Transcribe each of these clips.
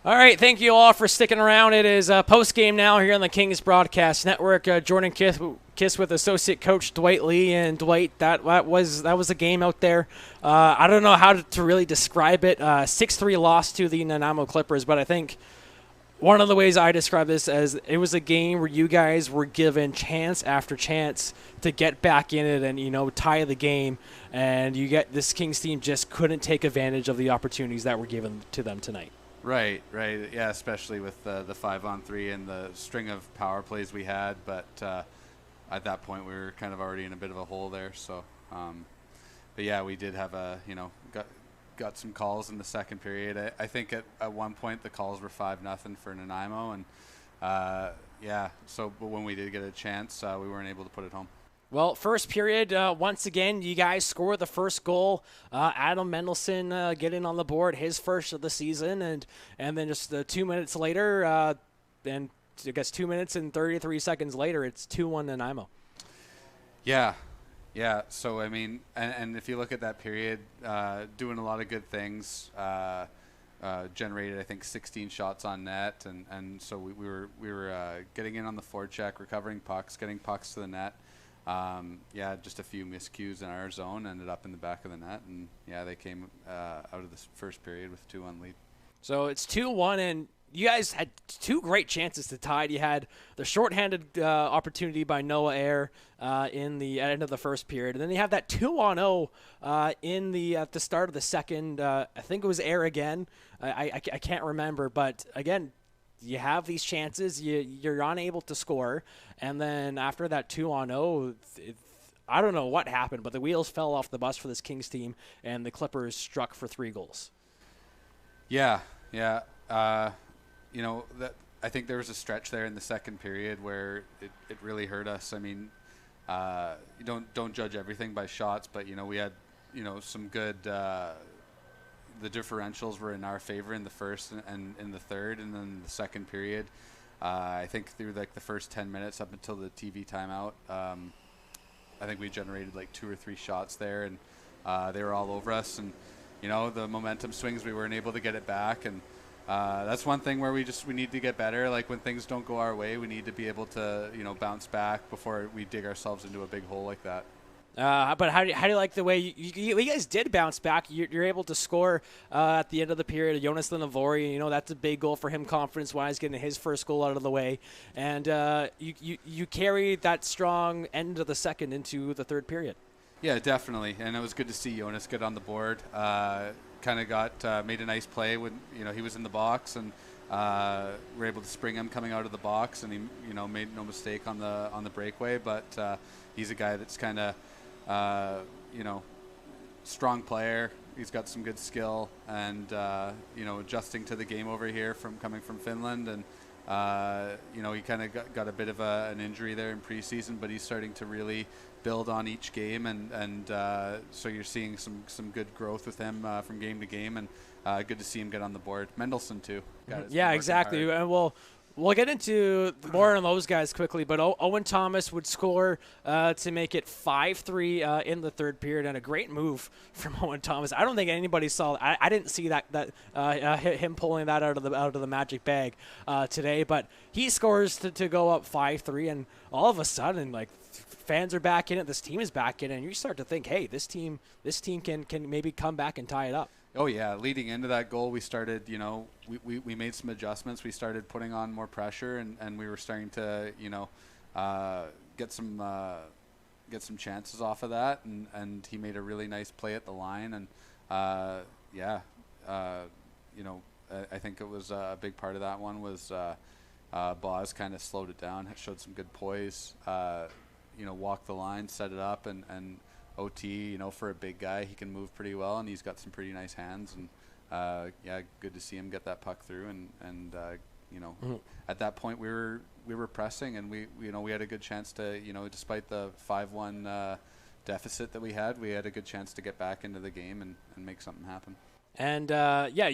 All right, thank you all for sticking around. It is post-game now here on the Kings Broadcast Network. Jordan Kiss with associate coach Dwight Lee. And Dwight, that was a game out there. I don't know how to really describe it. 6-3 loss to the Nanaimo Clippers, but I think one of the ways I describe this as it was a game where you guys were given chance after chance to get back in it and, tie the game. And this Kings team just couldn't take advantage of the opportunities that were given to them tonight. Right. Yeah, especially with the 5-on-3 and the string of power plays we had. But at that point, we were kind of already in a bit of a hole there. So, but yeah, we did have got some calls in the second period. I think at one point the calls were 5-0 for Nanaimo. And but when we did get a chance, we weren't able to put it home. Well, first period, once again, you guys score the first goal. Adam Mendelson getting on the board, his first of the season. And then just 2 minutes later, and I guess 2 minutes and 33 seconds later, it's 2-1 Nanaimo. Yeah. So, I mean, and if you look at that period, doing a lot of good things, generated, I think, 16 shots on net. And so we were getting in on the forecheck, recovering pucks, getting pucks to the net. Just a few miscues in our zone, ended up in the back of the net, and they came out of the first period with 2-1 lead. So it's 2-1, and you guys had two great chances to tie it. You had the shorthanded opportunity by Noah Ayer in the end of the first period, and then you have that 2-on-0 at the start of the second. I think it was Ayer again. I can't remember, but again, you have these chances, you're unable to score, and then after that 2-on-0, I don't know what happened, but the wheels fell off the bus for this Kings team, and the Clippers struck for 3 goals. Yeah. I think there was a stretch there in the second period where it really hurt us. I mean, you don't judge everything by shots, but we had some good. The differentials were in our favor in the first and in the third, and then the second period. I think through the first 10 minutes up until the TV timeout, I think we generated 2 or 3 shots there, and they were all over us. And the momentum swings, we weren't able to get it back, and that's one thing where we need to get better. When things don't go our way, we need to be able to bounce back before we dig ourselves into a big hole like that. But how do you like the way you guys did bounce back? You're able to score at the end of the period. Jonas Linavori, that's a big goal for him confidence-wise, getting his first goal out of the way. And you carried that strong end of the second into the third period. Yeah, definitely. And it was good to see Jonas get on the board. Kind of made a nice play when he was in the box, and we're able to spring him coming out of the box, and he made no mistake on the breakaway. But he's a guy that's kind of strong player. He's got some good skill, and adjusting to the game over here coming from Finland, and he kind of got a bit of an injury there in preseason, but he's starting to really build on each game, and so you're seeing some good growth with him from game to game, and good to see him get on the board. Mendelson too. Yeah, exactly. And we'll get into more on those guys quickly, but Owen Thomas would score to make it 5-3 in the third period, and a great move from Owen Thomas. I don't think anybody saw. I didn't see that him pulling that out of the magic bag today, but he scores to go up 5-3, and all of a sudden, fans are back in it. This team is back in it, and you start to think, hey, this team can maybe come back and tie it up. Oh yeah, leading into that goal, we started, we made some adjustments. We started putting on more pressure, and we were starting to, get some chances off of that, and he made a really nice play at the line, and I think it was a big part of that one was Boz kind of slowed it down, showed some good poise, walked the line, set it up, and OT, for a big guy, he can move pretty well, and he's got some pretty nice hands, and good to see him get that puck through, and at that point we were pressing, and we had a good chance to, despite the 5-1 deficit that we had a good chance to get back into the game and make something happen. And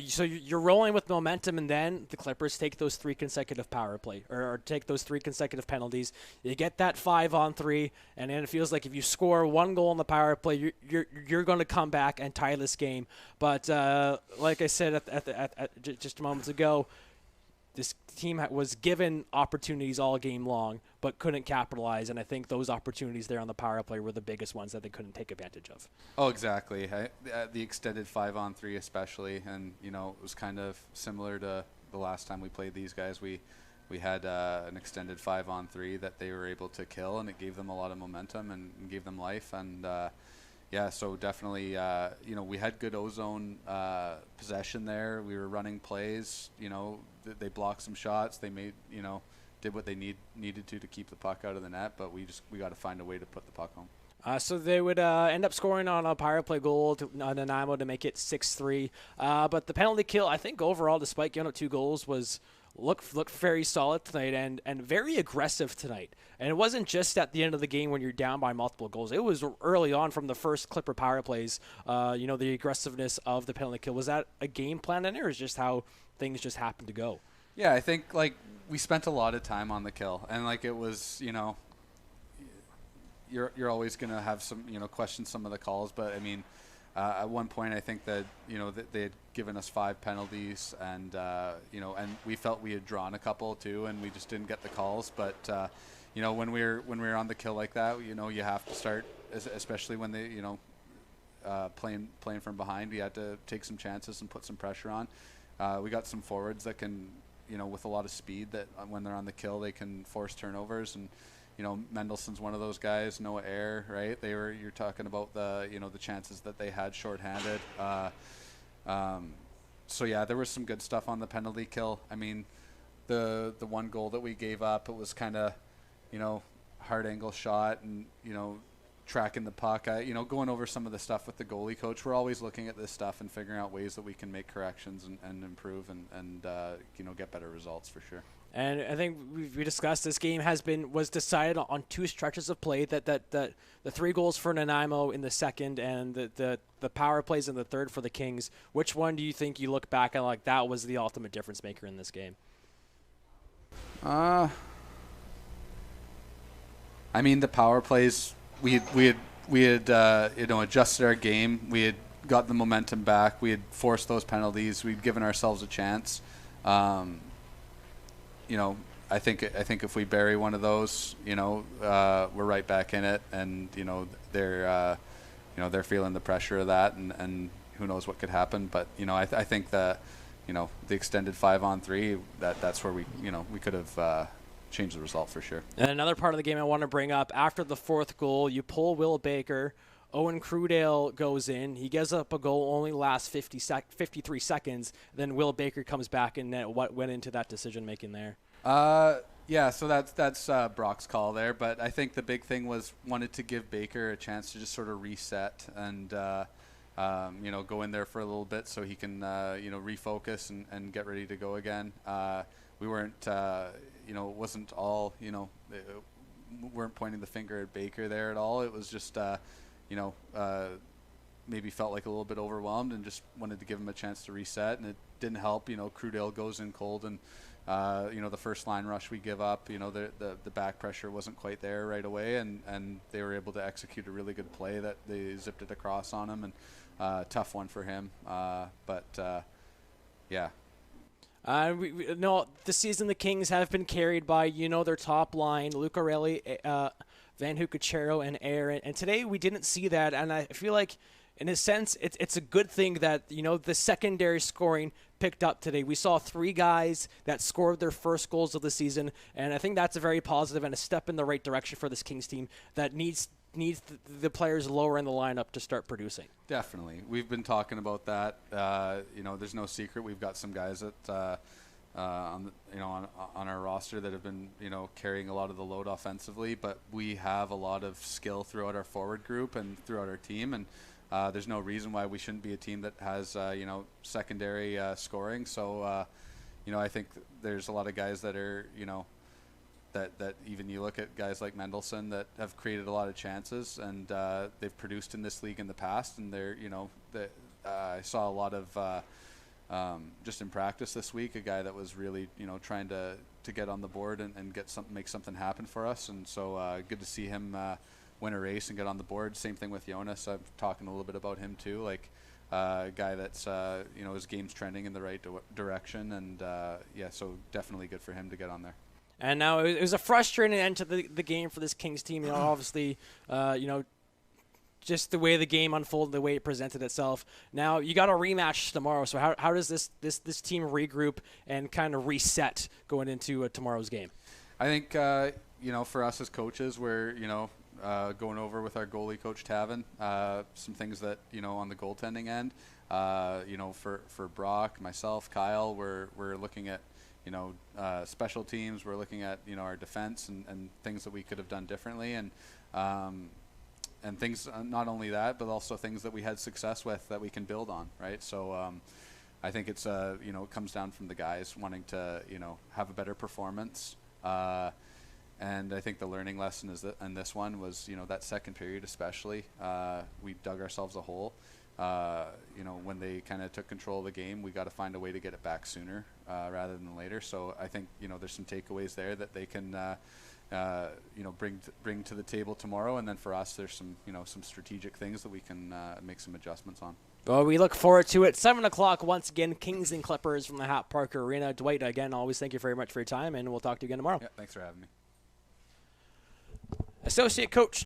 so you're rolling with momentum, and then the Clippers take those 3 consecutive power play or take those 3 consecutive penalties. You get that 5-on-3, and then it feels like if you score 1 goal on the power play, you're going to come back and tie this game. But like I said just moments ago, this team was given opportunities all game long, but couldn't capitalize. And I think those opportunities there on the power play were the biggest ones that they couldn't take advantage of. Oh, exactly. The extended 5-on-3 especially, and it was kind of similar to the last time we played these guys. We had an extended 5-on-3 that they were able to kill, and it gave them a lot of momentum and gave them life. And so definitely, we had good ozone possession there. We were running plays. They blocked some shots. They made, did what they needed to keep the puck out of the net. But we got to find a way to put the puck home. So they would end up scoring on a power play goal to Nanaimo to make it 6-3. But the penalty kill, I think overall, despite giving up 2 goals, looked very solid tonight and very aggressive tonight. And it wasn't just at the end of the game when you're down by multiple goals. It was early on from the first Clipper power plays. The aggressiveness of the penalty kill. Was that a game plan in there, or is just how things just happened to go? Yeah, I think we spent a lot of time on the kill, and it was you're always gonna have some question some of the calls, but I mean. At one point, I think that that they had given us 5 penalties, and and we felt we had drawn a couple too, and we just didn't get the calls. But when we're on the kill like that, you have to start, especially when they playing from behind. We had to take some chances and put some pressure on. We got some forwards that can with a lot of speed that when they're on the kill they can force turnovers and. Mendelson's one of those guys. Noah Air, right? You're talking about the the chances that they had shorthanded. So yeah, there was some good stuff on the penalty kill. I mean, the 1 goal that we gave up, it was kind of hard angle shot and tracking the puck. Going over some of the stuff with the goalie coach. We're always looking at this stuff and figuring out ways that we can make corrections and improve and get better results for sure. And I think we discussed this game was decided on 2 stretches of play. That the 3 goals for Nanaimo in the second and the power plays in the third for the Kings. Which one do you think you look back and like that was the ultimate difference maker in this game? I mean the power plays. We had adjusted our game. We had got the momentum back. We had forced those penalties. We'd given ourselves a chance. I think if we bury one of those, we're right back in it, and they're feeling the pressure of that, and who knows what could happen. But I think that the extended 5-on-3 that's where we could have changed the result for sure. And another part of the game I want to bring up after the 4th goal, you pull Will Baker. Owen Crudale goes in. He gives up a goal, only lasts 53 seconds. Then Will Baker comes back, and what went into that decision making there? Yeah, so that's Brock's call there. But I think the big thing was wanted to give Baker a chance to just sort of reset and go in there for a little bit so he can refocus and get ready to go again. We weren't it wasn't all weren't pointing the finger at Baker there at all. It was just maybe felt like a little bit overwhelmed and just wanted to give him a chance to reset, and it didn't help. Crudale goes in cold, and the first line rush we give up, the back pressure wasn't quite there right away, and they were able to execute a really good play that they zipped it across on him, and tough one for him. Yeah. We know this season the Kings have been carried by their top line, Luke Aureli, Van Hucachero, and Air, and today we didn't see that, and I feel like in a sense it's a good thing that the secondary scoring picked up today. We saw 3 guys that scored their first goals of the season, and I think that's a very positive and a step in the right direction for this Kings team that needs the players lower in the lineup to start producing. Definitely. We've been talking about that. There's no secret. We've got some guys that on our roster that have been carrying a lot of the load offensively, but we have a lot of skill throughout our forward group and throughout our team, and there's no reason why we shouldn't be a team that has secondary scoring. So I think there's a lot of guys that are that even you look at guys like Mendelson that have created a lot of chances, and they've produced in this league in the past, and they're I saw a lot of just in practice this week, a guy that was really trying to get on the board and make something happen for us. And so good to see him win a race and get on the board. Same thing with Jonas. I'm talking a little bit about him too. Like a guy that's his game's trending in the right direction, and so definitely good for him to get on there. And now it was a frustrating end to the game for this Kings team. Obviously, just the way the game unfolded, the way it presented itself. Now you got a rematch tomorrow. So how does this team regroup and kind of reset going into tomorrow's game? I think for us as coaches, we're going over with our goalie coach Tavin some things that on the goaltending end. For Brock, myself, Kyle, we're looking at special teams. We're looking at our defense and things that we could have done differently, and things, not only that, but also things that we had success with that we can build on, right? So I think it's it comes down from the guys wanting to have a better performance. And I think the learning lesson is that in this one was that second period especially, we dug ourselves a hole. When they kind of took control of the game, we got to find a way to get it back sooner rather than later. So I think there's some takeaways there that they can bring to the table tomorrow. And then for us, there's some strategic things that we can make some adjustments on. Well, we look forward to it. 7 o'clock once again, Kings and Clippers from the Hap Parker Arena. Dwight, again, always thank you very much for your time, and we'll talk to you again tomorrow. Yeah, thanks for having me. Associate Coach